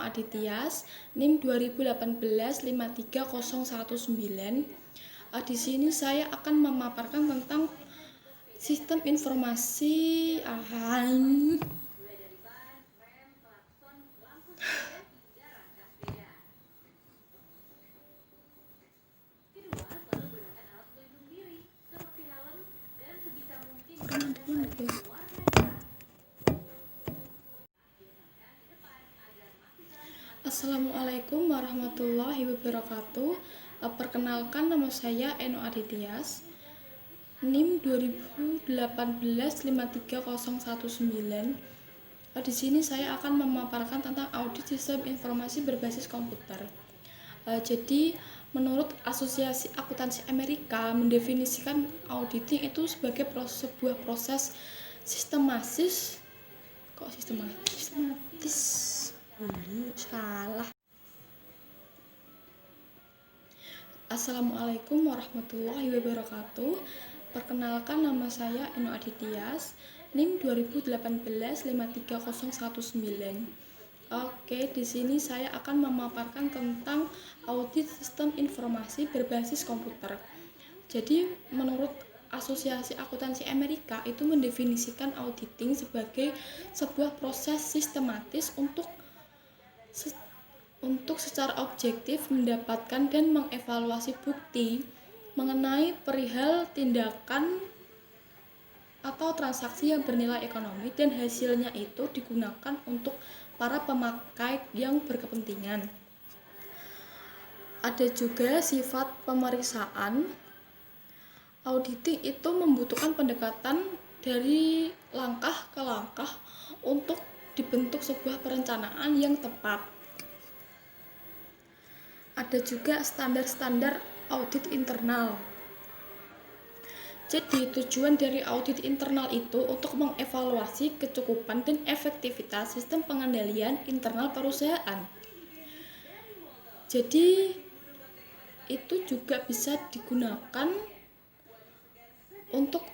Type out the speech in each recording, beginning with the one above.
Adityas, NIM 2018-53019. Di sini saya akan memaparkan tentang sistem informasi Assalamualaikum warahmatullahi wabarakatuh. Perkenalkan, nama saya Eno Adityas, NIM 2018-53019. Di sini saya akan memaparkan tentang audit sistem informasi berbasis komputer. Jadi, menurut Asosiasi Akuntansi Amerika mendefinisikan auditing itu sebagai sebuah proses sistematis. Salah. Assalamualaikum warahmatullahi wabarakatuh. Perkenalkan, nama saya Eno Adityas, NIM 2018-53019. Oke, di sini saya akan memaparkan tentang audit sistem informasi berbasis komputer. Jadi, menurut Asosiasi Akuntansi Amerika itu mendefinisikan auditing sebagai sebuah proses sistematis untuk secara objektif mendapatkan dan mengevaluasi bukti mengenai perihal tindakan atau transaksi yang bernilai ekonomi dan hasilnya itu digunakan untuk para pemakai yang berkepentingan. Ada juga sifat pemeriksaan. Auditing itu membutuhkan pendekatan dari langkah ke langkah untuk dibentuk sebuah perencanaan yang tepat. Ada juga standar-standar audit internal. Jadi, tujuan dari audit internal itu untuk mengevaluasi kecukupan dan efektivitas sistem pengendalian internal perusahaan. Jadi, itu juga bisa digunakan untuk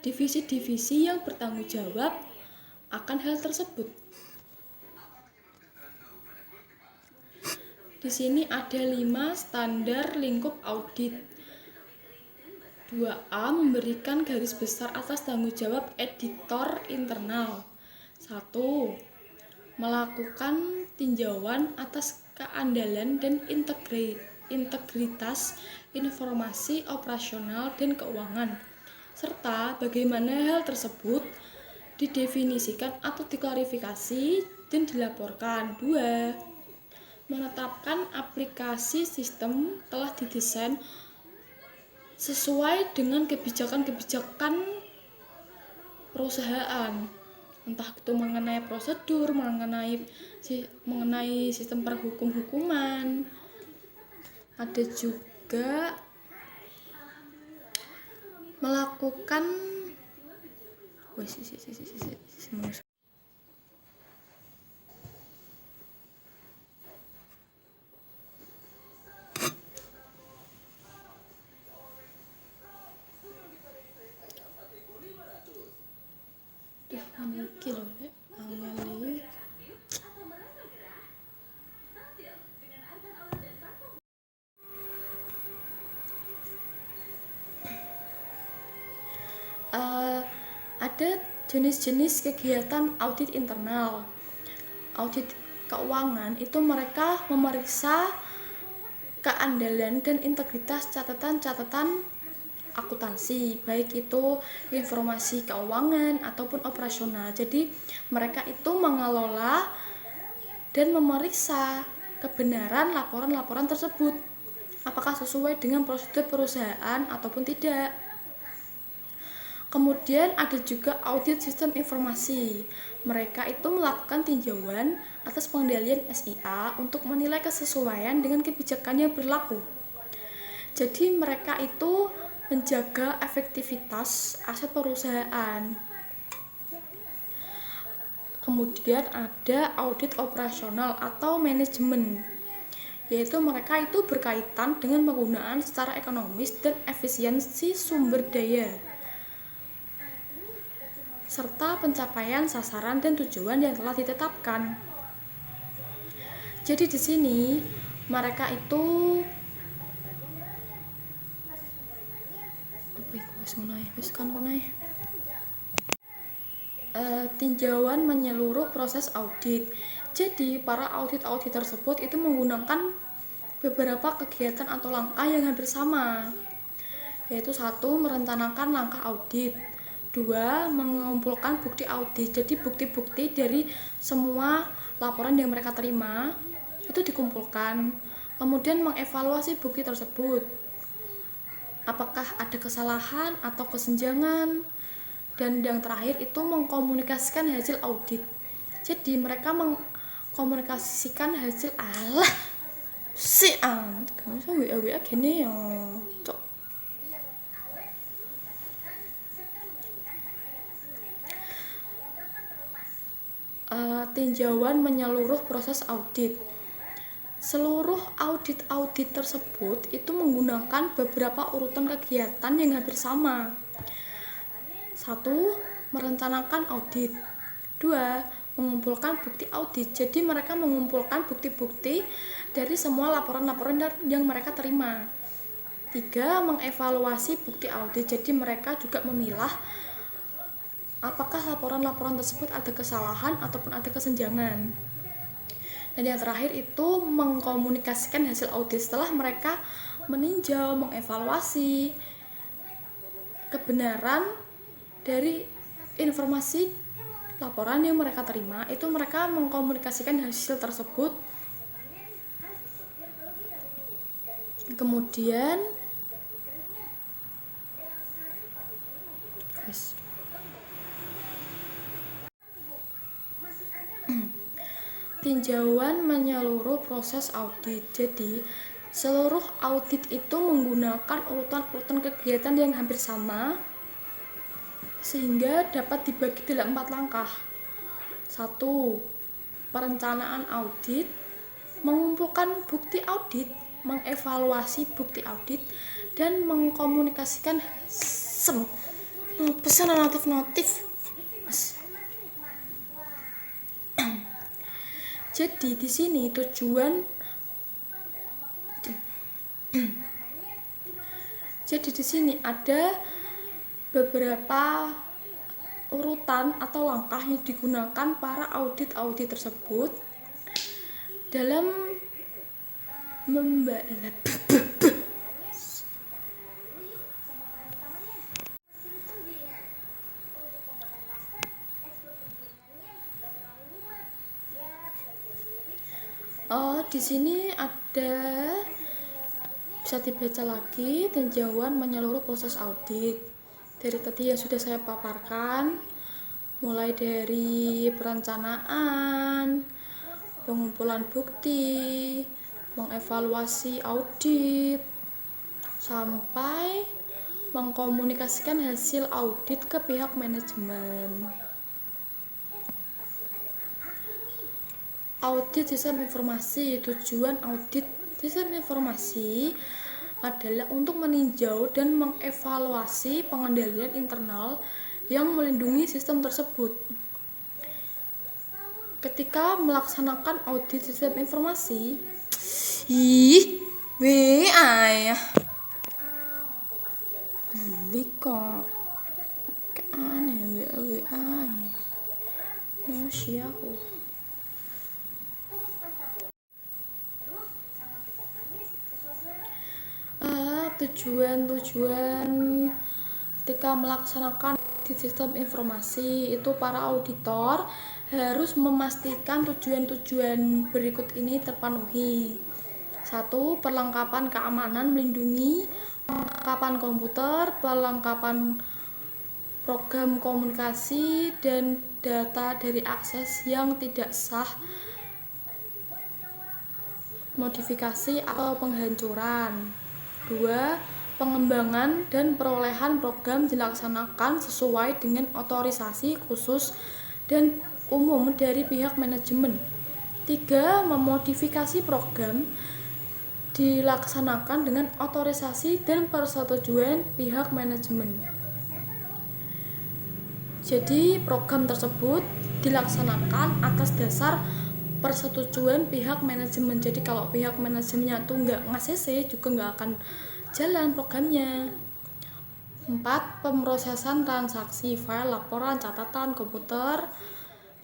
divisi-divisi yang bertanggung jawab akan hal tersebut. Di sini ada 5 standar lingkup audit. 2A memberikan garis besar atas tanggung jawab editor internal. 1. Melakukan tinjauan atas keandalan dan integritas informasi operasional dan keuangan, serta bagaimana hal tersebut didefinisikan atau diklarifikasi dan dilaporkan. 2. Menetapkan aplikasi sistem telah didesain sesuai dengan kebijakan perusahaan, entah itu mengenai prosedur, mengenai sistem perhukuman. Ada juga melakukan ada jenis-jenis kegiatan audit internal. Audit keuangan itu mereka memeriksa keandalan dan integritas catatan-catatan akuntansi, baik itu informasi keuangan ataupun operasional. Jadi mereka itu mengelola dan memeriksa kebenaran laporan-laporan tersebut, apakah sesuai dengan prosedur perusahaan ataupun tidak. Kemudian ada juga audit sistem informasi. Mereka itu melakukan tinjauan atas pengendalian SIA untuk menilai kesesuaian dengan kebijakan yang berlaku. Jadi mereka itu menjaga efektivitas aset perusahaan. Kemudian ada audit operasional atau manajemen, yaitu mereka itu berkaitan dengan penggunaan secara ekonomis dan efisiensi sumber daya, serta pencapaian sasaran dan tujuan yang telah ditetapkan. Jadi di sini mereka itu apa iku wis ngono ae, wis kan ngono ae. Tinjauan menyeluruh proses audit. Jadi para audit tersebut itu menggunakan beberapa kegiatan atau langkah yang hampir sama, yaitu 1. Merencanakan langkah audit, 2. Mengumpulkan bukti audit. Jadi bukti-bukti dari semua laporan yang mereka terima itu dikumpulkan, kemudian mengevaluasi bukti tersebut, apakah ada kesalahan atau kesenjangan, dan yang terakhir itu mengkomunikasikan hasil audit. Jadi mereka mengkomunikasikan hasil kamu bisa WA gini ya cok. Tinjauan menyeluruh proses audit. Seluruh audit tersebut itu menggunakan beberapa urutan kegiatan yang hampir sama. 1. Merencanakan audit, 2. Mengumpulkan bukti audit. Jadi mereka mengumpulkan bukti-bukti dari semua laporan-laporan yang mereka terima. 3. Mengevaluasi bukti audit. Jadi mereka juga memilah apakah laporan-laporan tersebut ada kesalahan ataupun ada kesenjangan. Dan yang terakhir itu mengkomunikasikan hasil audit. Setelah mereka meninjau, mengevaluasi kebenaran dari informasi laporan yang mereka terima, itu mereka mengkomunikasikan hasil tersebut. Kemudian tinjauan menyeluruh proses audit. Jadi seluruh audit itu menggunakan urutan-urutan kegiatan yang hampir sama sehingga dapat dibagi dalam 4 langkah. 1. Perencanaan audit, mengumpulkan bukti audit, mengevaluasi bukti audit, dan mengkomunikasikan pesan notif. Jadi di sini ada beberapa urutan atau langkah yang digunakan para audit tersebut dalam di sini ada, bisa dibaca lagi, tinjauan menyeluruh proses audit. Dari tadi yang sudah saya paparkan, mulai dari perencanaan, pengumpulan bukti, mengevaluasi audit, sampai mengkomunikasikan hasil audit ke pihak manajemen. Audit sistem informasi. Tujuan audit sistem informasi adalah untuk meninjau dan mengevaluasi pengendalian internal yang melindungi sistem tersebut. Ketika melaksanakan audit sistem informasi, WA ya beli kok aneh WA aku. Tujuan ketika melaksanakan di sistem informasi itu para auditor harus memastikan tujuan-tujuan berikut ini terpenuhi. 1. Perlengkapan keamanan melindungi, perlengkapan komputer, perlengkapan program komunikasi dan data dari akses yang tidak sah, modifikasi atau penghancuran. 2. Pengembangan dan perolehan program dilaksanakan sesuai dengan otorisasi khusus dan umum dari pihak manajemen. 3. Memodifikasi program dilaksanakan dengan otorisasi dan persetujuan pihak manajemen. Jadi program tersebut dilaksanakan atas dasar persetujuan pihak manajemen. Jadi kalau pihak manajemennya tuh nggak nge-CC juga nggak akan jalan programnya. 4. Pemrosesan transaksi, file, laporan, catatan, komputer,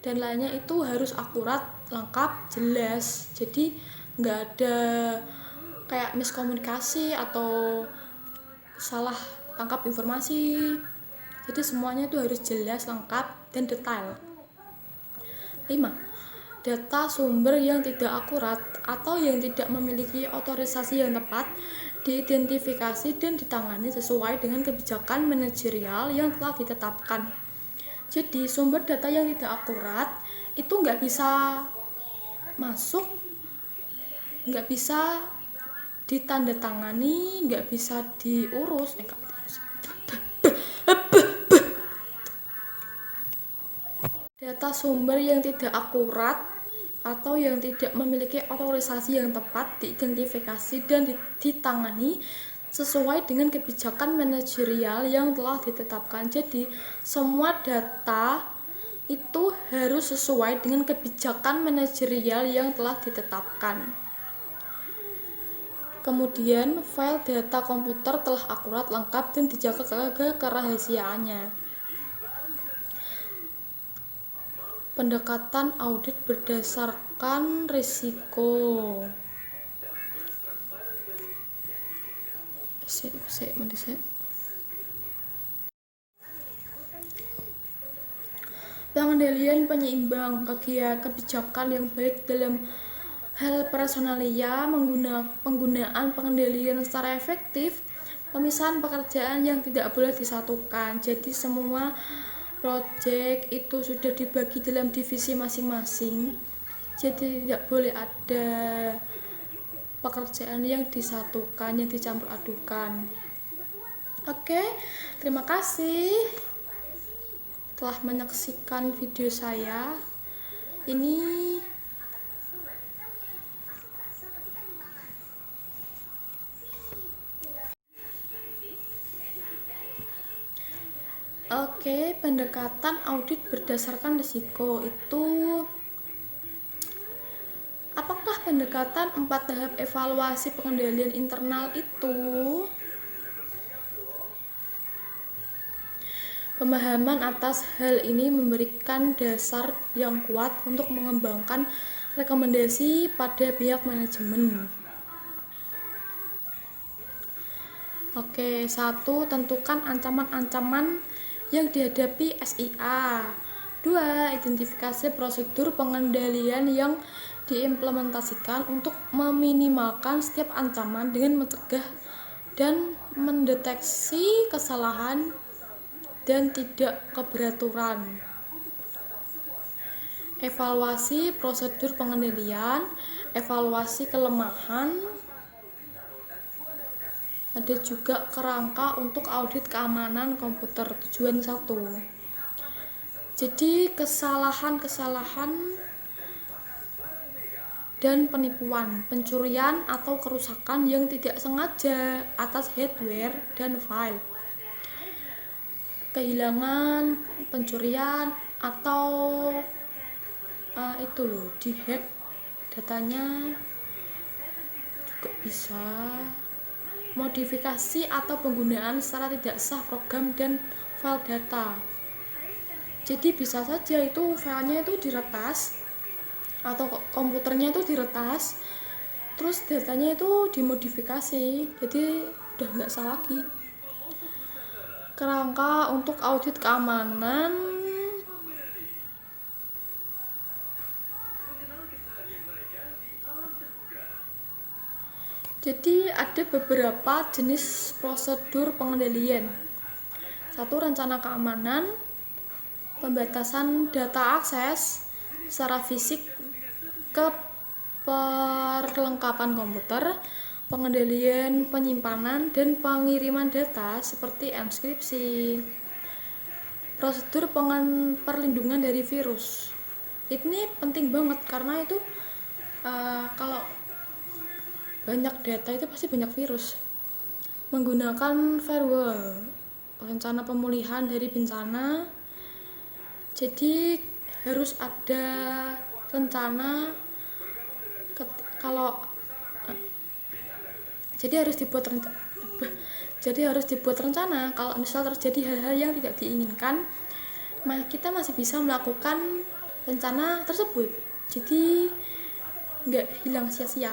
dan lainnya itu harus akurat, lengkap, jelas. Jadi nggak ada kayak miskomunikasi atau salah tangkap informasi. Jadi semuanya itu harus jelas, lengkap, dan detail. 5. Data sumber yang tidak akurat atau yang tidak memiliki otorisasi yang tepat diidentifikasi dan ditangani sesuai dengan kebijakan manajerial yang telah ditetapkan. Jadi sumber data yang tidak akurat itu nggak bisa masuk, nggak bisa ditandatangani, nggak bisa diurus. Data sumber yang tidak akurat atau yang tidak memiliki otorisasi yang tepat diidentifikasi dan ditangani sesuai dengan kebijakan manajerial yang telah ditetapkan. Jadi semua data itu harus sesuai dengan kebijakan manajerial yang telah ditetapkan. Kemudian file data komputer telah akurat, lengkap, dan dijaga kerahasiaannya. Pendekatan audit berdasarkan risiko. Pengendalian penyeimbang, kebijakan yang baik dalam hal personalia, penggunaan pengendalian secara efektif, pemisahan pekerjaan yang tidak boleh disatukan. Jadi semua project itu sudah dibagi dalam divisi masing-masing. Jadi tidak boleh ada pekerjaan yang disatukan, yang dicampur adukan. Oke, terima kasih telah menyaksikan video saya. Ini pendekatan audit berdasarkan risiko itu apakah pendekatan 4 tahap evaluasi pengendalian internal itu? Pemahaman atas hal ini memberikan dasar yang kuat untuk mengembangkan rekomendasi pada pihak manajemen. 1. Tentukan ancaman-ancaman yang dihadapi SIA. 2. Identifikasi prosedur pengendalian yang diimplementasikan untuk meminimalkan setiap ancaman dengan mencegah dan mendeteksi kesalahan dan tidak keberaturan. Evaluasi prosedur pengendalian, evaluasi kelemahan, ada juga kerangka untuk audit keamanan komputer. Tujuan 1. Jadi kesalahan-kesalahan dan penipuan, pencurian atau kerusakan yang tidak sengaja atas hardware dan file, kehilangan, pencurian atau dihack datanya juga bisa. Modifikasi atau penggunaan secara tidak sah program dan file data. Jadi bisa saja itu filenya itu diretas atau komputernya itu diretas, terus datanya itu dimodifikasi, jadi udah nggak sah lagi. Kerangka untuk audit keamanan. Jadi ada beberapa jenis prosedur pengendalian. 1. Rencana keamanan, pembatasan data akses secara fisik ke perlengkapan komputer, pengendalian penyimpanan dan pengiriman data seperti enkripsi. Prosedur perlindungan dari virus. Ini penting banget karena itu kalau banyak data itu pasti banyak virus. Menggunakan firewall, rencana pemulihan dari bencana. Jadi harus ada rencana Kalau jadi harus dibuat rencana. Kalau misal terjadi hal-hal yang tidak diinginkan, kita masih bisa melakukan rencana tersebut, jadi nggak hilang sia-sia.